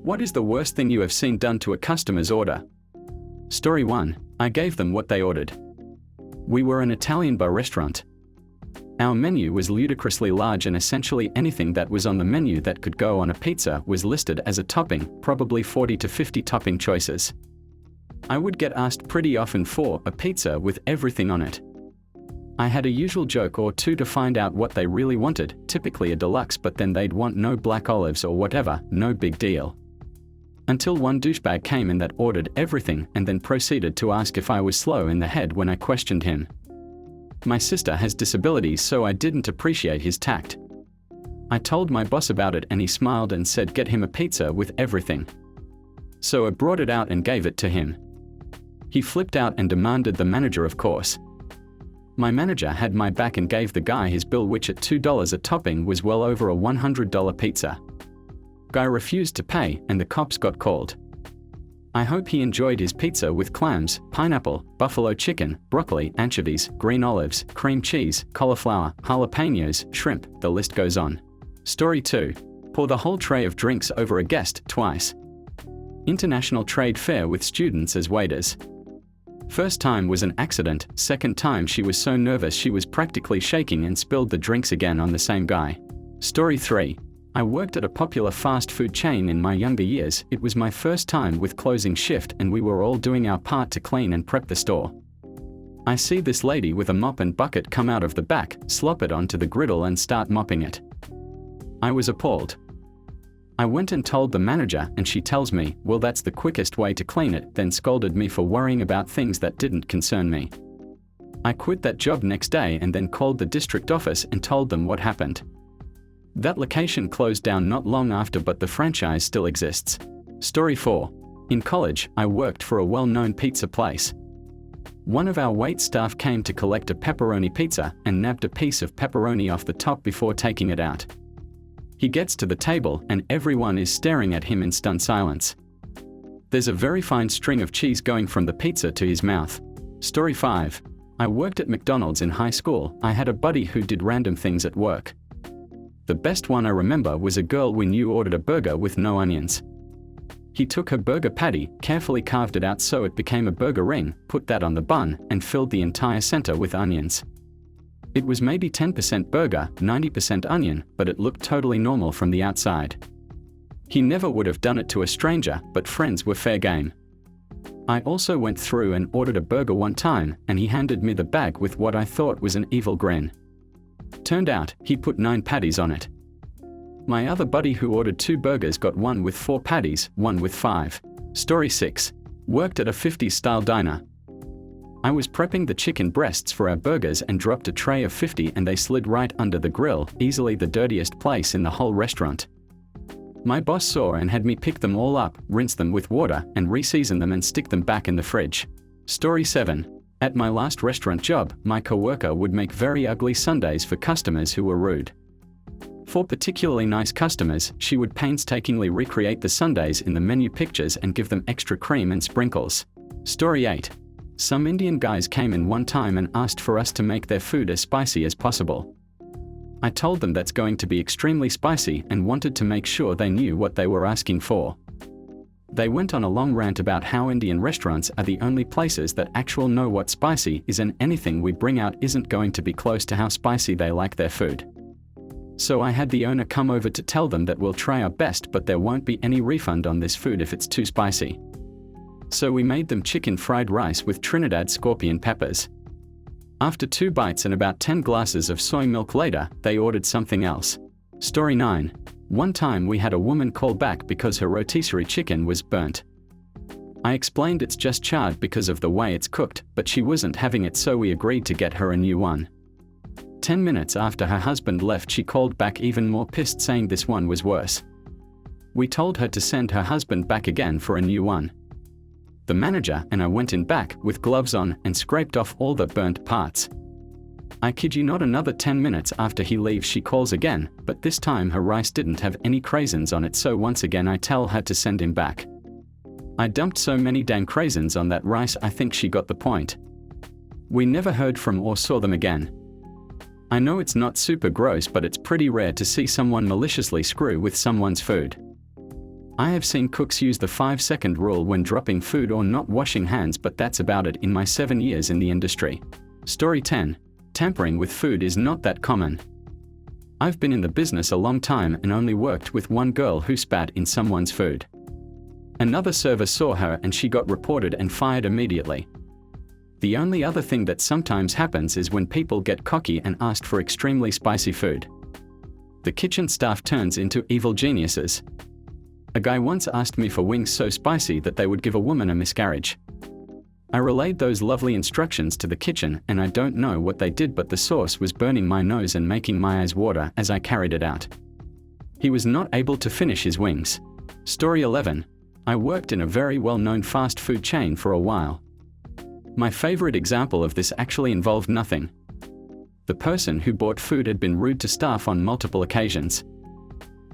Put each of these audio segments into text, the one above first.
What is the worst thing you have seen done to a customer's order? Story 1. I gave them what they ordered. We were an Italian bar restaurant. Our menu was ludicrously large and essentially anything that was on the menu that could go on a pizza was listed as a topping, probably 40 to 50 topping choices. I would get asked pretty often for a pizza with everything on it. I had a usual joke or two to find out what they really wanted, typically a deluxe, but then they'd want no black olives or whatever, no big deal. Until one douchebag came in that ordered everything and then proceeded to ask if I was slow in the head when I questioned him. My sister has disabilities, so I didn't appreciate his tact. I told my boss about it and he smiled and said get him a pizza with everything. So I brought it out and gave it to him. He flipped out and demanded the manager, of course. My manager had my back and gave the guy his bill, which at $2 a topping was well over a $100 pizza. Guy refused to pay and the cops got called. I hope he enjoyed his pizza with clams, pineapple, buffalo chicken, broccoli, anchovies, green olives, cream cheese, cauliflower, jalapenos, shrimp, the list goes on. Story 2. Pour the whole tray of drinks over a guest twice. International trade fair with students as waiters. First time was an accident, second time she was so nervous she was practically shaking and spilled the drinks again on the same guy. Story 3. I worked at a popular fast food chain in my younger years. It was my first time with closing shift and we were all doing our part to clean and prep the store. I see this lady with a mop and bucket come out of the back, slop it onto the griddle and start mopping it. I was appalled. I went and told the manager and she tells me, well, that's the quickest way to clean it, then scolded me for worrying about things that didn't concern me. I quit that job next day and then called the district office and told them what happened. That location closed down not long after, but the franchise still exists. Story 4. In college, I worked for a well-known pizza place. One of our wait staff came to collect a pepperoni pizza and nabbed a piece of pepperoni off the top before taking it out. He gets to the table and everyone is staring at him in stunned silence. There's a very fine string of cheese going from the pizza to his mouth. Story 5. I worked at McDonald's in high school. I had a buddy who did random things at work. The best one I remember was a girl we knew ordered a burger with no onions. He took her burger patty, carefully carved it out so it became a burger ring, put that on the bun, and filled the entire center with onions. It was maybe 10% burger, 90% onion, but it looked totally normal from the outside. He never would have done it to a stranger, but friends were fair game. I also went through and ordered a burger one time, and he handed me the bag with what I thought was an evil grin. Turned out, he put 9 patties on it. My other buddy who ordered 2 burgers got one with 4 patties, one with 5. Story 6. Worked at a 50s style diner. I was prepping the chicken breasts for our burgers and dropped a tray of 50 and they slid right under the grill, easily the dirtiest place in the whole restaurant. My boss saw and had me pick them all up, rinse them with water, and re-season them and stick them back in the fridge. Story 7. At my last restaurant job, my coworker would make very ugly sundaes for customers who were rude. For particularly nice customers, she would painstakingly recreate the sundaes in the menu pictures and give them extra cream and sprinkles. Story 8. Some Indian guys came in one time and asked for us to make their food as spicy as possible. I told them that's going to be extremely spicy and wanted to make sure they knew what they were asking for. They went on a long rant about how Indian restaurants are the only places that actually know what spicy is and anything we bring out isn't going to be close to how spicy they like their food. So I had the owner come over to tell them that we'll try our best, but there won't be any refund on this food if it's too spicy. So we made them chicken fried rice with Trinidad scorpion peppers. After 2 bites and about 10 glasses of soy milk later, they ordered something else. Story 9. One time we had a woman call back because her rotisserie chicken was burnt. I explained it's just charred because of the way it's cooked, but she wasn't having it, so we agreed to get her a new one. 10 minutes after her husband left, she called back even more pissed, saying this one was worse. We told her to send her husband back again for a new one. The manager and I went in back with gloves on and scraped off all the burnt parts. I kid you not, another 10 minutes after he leaves she calls again, but this time her rice didn't have any craisins on it, so once again I tell her to send him back. I dumped so many dang craisins on that rice, I think she got the point. We never heard from or saw them again. I know it's not super gross, but it's pretty rare to see someone maliciously screw with someone's food. I have seen cooks use the 5-second rule when dropping food or not washing hands, but that's about it in my 7 years in the industry. Story 10. Tampering with food is not that common. I've been in the business a long time and only worked with one girl who spat in someone's food. Another server saw her and she got reported and fired immediately. The only other thing that sometimes happens is when people get cocky and ask for extremely spicy food. The kitchen staff turns into evil geniuses. A guy once asked me for wings so spicy that they would give a woman a miscarriage. I relayed those lovely instructions to the kitchen and I don't know what they did, but the sauce was burning my nose and making my eyes water as I carried it out. He was not able to finish his wings. Story 11. I worked in a very well-known fast food chain for a while. My favorite example of this actually involved nothing. The person who bought food had been rude to staff on multiple occasions.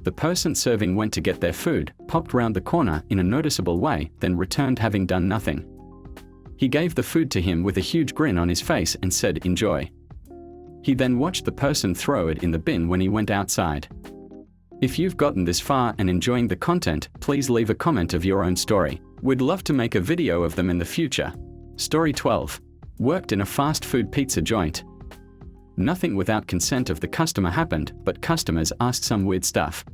The person serving went to get their food, popped round the corner in a noticeable way, then returned having done nothing. He gave the food to him with a huge grin on his face and said, "Enjoy." He then watched the person throw it in the bin when he went outside. If you've gotten this far and enjoying the content, please leave a comment of your own story. We'd love to make a video of them in the future. Story 12. Worked in a fast food pizza joint. Nothing without consent of the customer happened, but customers asked some weird stuff.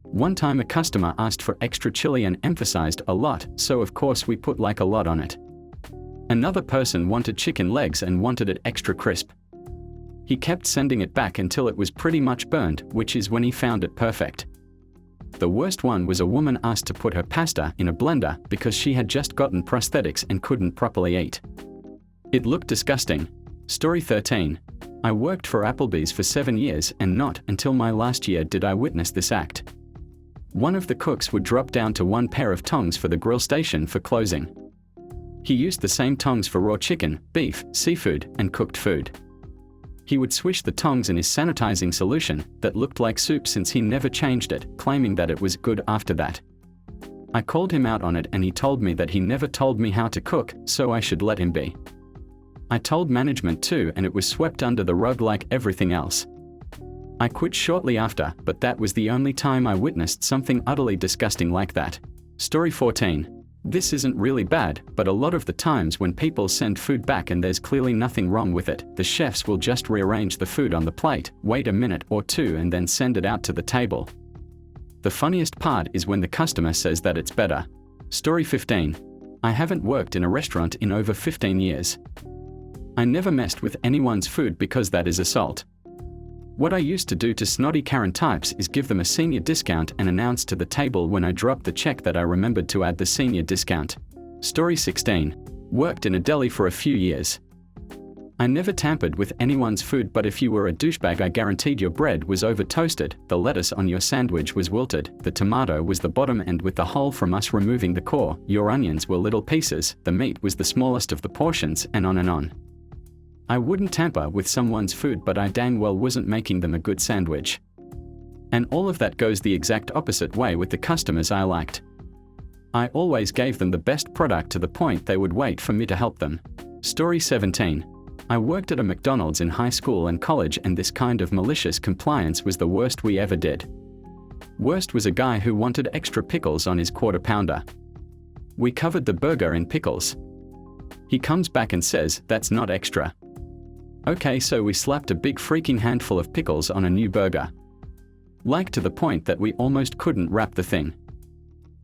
One time a customer asked for extra chili and emphasized a lot, so of course we put like a lot on it. Another person wanted chicken legs and wanted it extra crisp. He kept sending it back until it was pretty much burned, which is when he found it perfect. The worst one was a woman asked to put her pasta in a blender because she had just gotten prosthetics and couldn't properly eat. It looked disgusting. Story 13. I worked for Applebee's for 7 years and not until my last year did I witness this act. One of the cooks would drop down to one pair of tongs for the grill station for closing. He used the same tongs for raw chicken, beef, seafood, and cooked food. He would swish the tongs in his sanitizing solution that looked like soup since he never changed it, claiming that it was good after that. I called him out on it and he told me that he never told me how to cook, so I should let him be. I told management too and it was swept under the rug like everything else. I quit shortly after, but that was the only time I witnessed something utterly disgusting like that. Story 14. This isn't really bad, but a lot of the times when people send food back and there's clearly nothing wrong with it, the chefs will just rearrange the food on the plate, wait a minute or two and then send it out to the table. The funniest part is when the customer says that it's better. Story 15. I haven't worked in a restaurant in over 15 years. I never messed with anyone's food because that is assault. What I used to do to snotty Karen types is give them a senior discount and announce to the table when I dropped the check that I remembered to add the senior discount. Story 16. Worked in a deli for a few years. I never tampered with anyone's food, but if you were a douchebag I guaranteed your bread was over toasted, the lettuce on your sandwich was wilted, the tomato was the bottom end with the hole from us removing the core, your onions were little pieces, the meat was the smallest of the portions, and on and on. I wouldn't tamper with someone's food, but I dang well wasn't making them a good sandwich. And all of that goes the exact opposite way with the customers I liked. I always gave them the best product to the point they would wait for me to help them. Story 17. I worked at a McDonald's in high school and college and this kind of malicious compliance was the worst we ever did. Worst was a guy who wanted extra pickles on his quarter pounder. We covered the burger in pickles. He comes back and says, "That's not extra." Okay, so we slapped a big freaking handful of pickles on a new burger. Like to the point that we almost couldn't wrap the thing.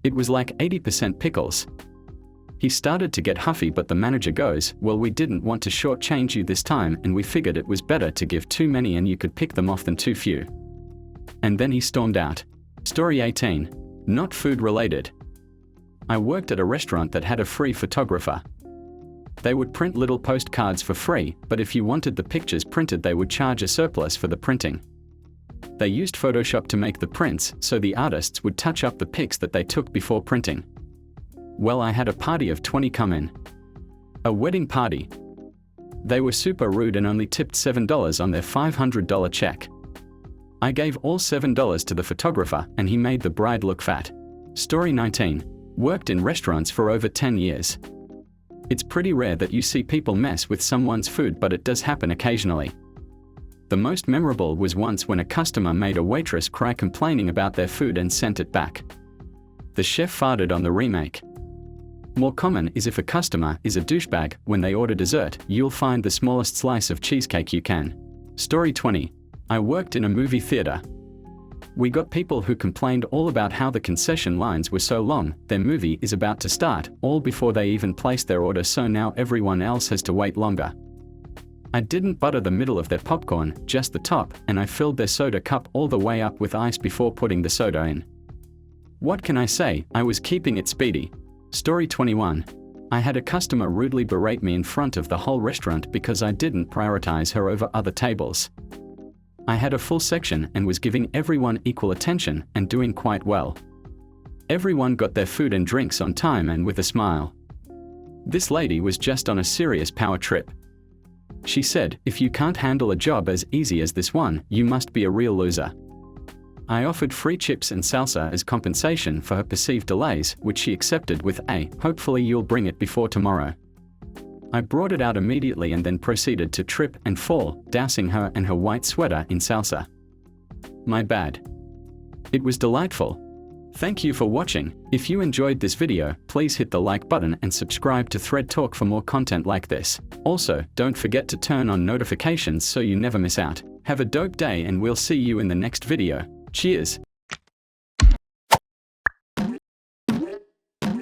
It was like 80% pickles. He started to get huffy, but the manager goes, "Well, we didn't want to shortchange you this time and we figured it was better to give too many and you could pick them off than too few." And then he stormed out. Story 18. Not food related. I worked at a restaurant that had a free photographer. They would print little postcards for free, but if you wanted the pictures printed they would charge a surplus for the printing. They used Photoshop to make the prints, so the artists would touch up the pics that they took before printing. Well, I had a party of 20 come in. A wedding party. They were super rude and only tipped $7 on their $500 check. I gave all $7 to the photographer and he made the bride look fat. Story 19. Worked in restaurants for over 10 years. It's pretty rare that you see people mess with someone's food, but it does happen occasionally. The most memorable was once when a customer made a waitress cry complaining about their food and sent it back. The chef farted on the remake. More common is if a customer is a douchebag. When they order dessert, you'll find the smallest slice of cheesecake you can. Story 20. I worked in a movie theater. We got people who complained all about how the concession lines were so long. Their movie is about to start, all before they even placed their order, so now everyone else has to wait longer. I didn't butter the middle of their popcorn, just the top, and I filled their soda cup all the way up with ice before putting the soda in. What can I say? I was keeping it speedy. Story 21. I had a customer rudely berate me in front of the whole restaurant because I didn't prioritize her over other tables. I had a full section and was giving everyone equal attention and doing quite well. Everyone got their food and drinks on time and with a smile. This lady was just on a serious power trip. She said, "If you can't handle a job as easy as this one, you must be a real loser." I offered free chips and salsa as compensation for her perceived delays, which she accepted with a, "Hopefully you'll bring it before tomorrow." I brought it out immediately and then proceeded to trip and fall, dousing her and her white sweater in salsa. My bad. It was delightful. Thank you for watching. If you enjoyed this video, please hit the like button and subscribe to Thread Talk for more content like this. Also, don't forget to turn on notifications so you never miss out. Have a dope day and we'll see you in the next video. Cheers!